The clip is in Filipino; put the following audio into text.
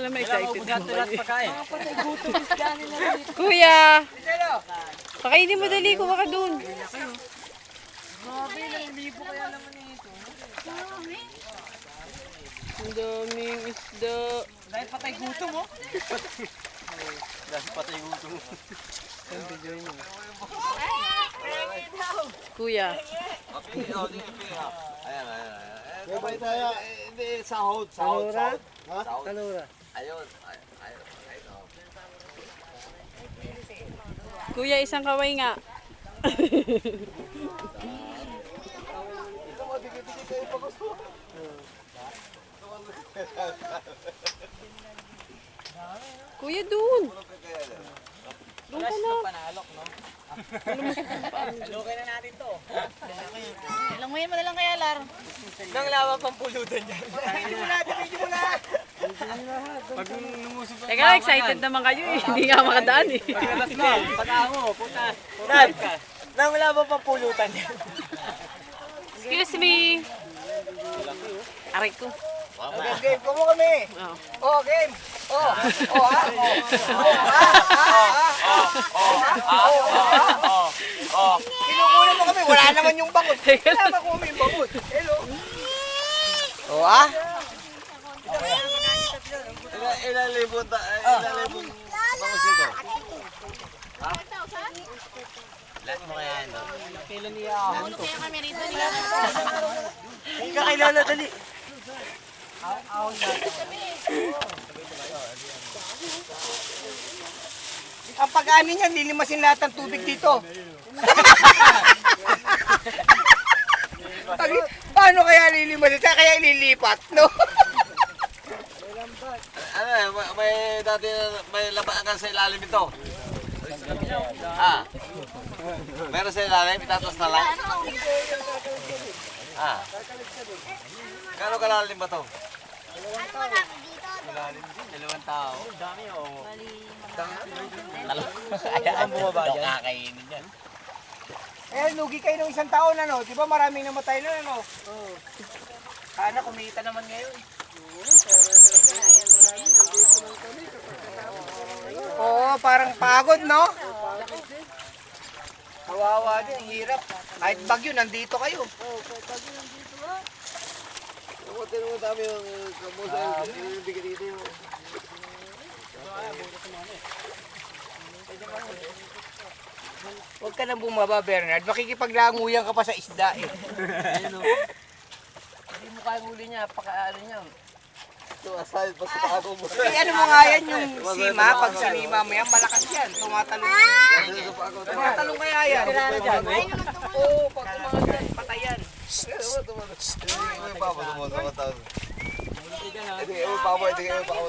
Alam mo, excited naman. Gutom. Kuya! Pakainin mo dali, kuha ka dun. Grabe, ilang libo kaya naman ito. Ang daming isda. Dahil patay gutom, oh. Dahil patay gutom. Kuya. Ayan. Kapay tayo, hindi, sahod. Ha? Kalura. Ayun. Kuya, isang kaway nga. Kuya, dun. Doon ka na. Panalok, no? Alokay na natin to. Languyin mo na lang kaya, Lar. Nang lawa pang pulutan dyan. Hindi mo na. Pag numuso pa. Teka, excited naman kayo eh. Hindi nga makadaan eh. Pagkatas mo, pag-ako, puta. Dad, nang lawa pang pulutan dyan. Excuse me. Aray ko. Okay, game. Kumo kami. Oh. Oh, game. Kinukunan mo kami. Wala naman yung bangot. Wala ba kami yung bangot? Hello. Ilan libon bangus ito? Ha? Lahat mo kaya yan, no? Kailan niya Ano kaya kami rito nila? Hindi ka kilala, dali. Ang pag-ani niyan, lilimasin lahat ng tubig dito. Paano kaya lilimasin? Saan kaya ililipat, no? May dati may labaan ka sa ilalim ito. Ah. Meron sa ilalim, itatas na lang. Ah. Kano kalalim ba to? Dalawang tao. Dami oh. Ang bumaba dyan. Kakainin yan. Eh, lugi kayo ng isang taon, ano? Di ba maraming namatay na, ano? Oo. Sana kumita naman ngayon. Oo, parang pagod, no? Kawawa din, hirap. Kahit bagyo, nandito kayo. Kumuntin mo dami yung kamusa yung bigay dito yung... Huwag ka nang bumaba, Bernard. Makikipaglanguyan ka pa sa isda, eh. Hindi mo kaya huli niya, pakaano niya. Ito, aside, basta ako mo. Eh, ano mo nga yan yung sima? Pag sinima mo yan, malakas yan. Tumatalong. Tumatalong kaya yan. Oo, pag tumatalong yan, patay yan. Ito yung papa, tumunod. Ito yung papa, ito yung papa.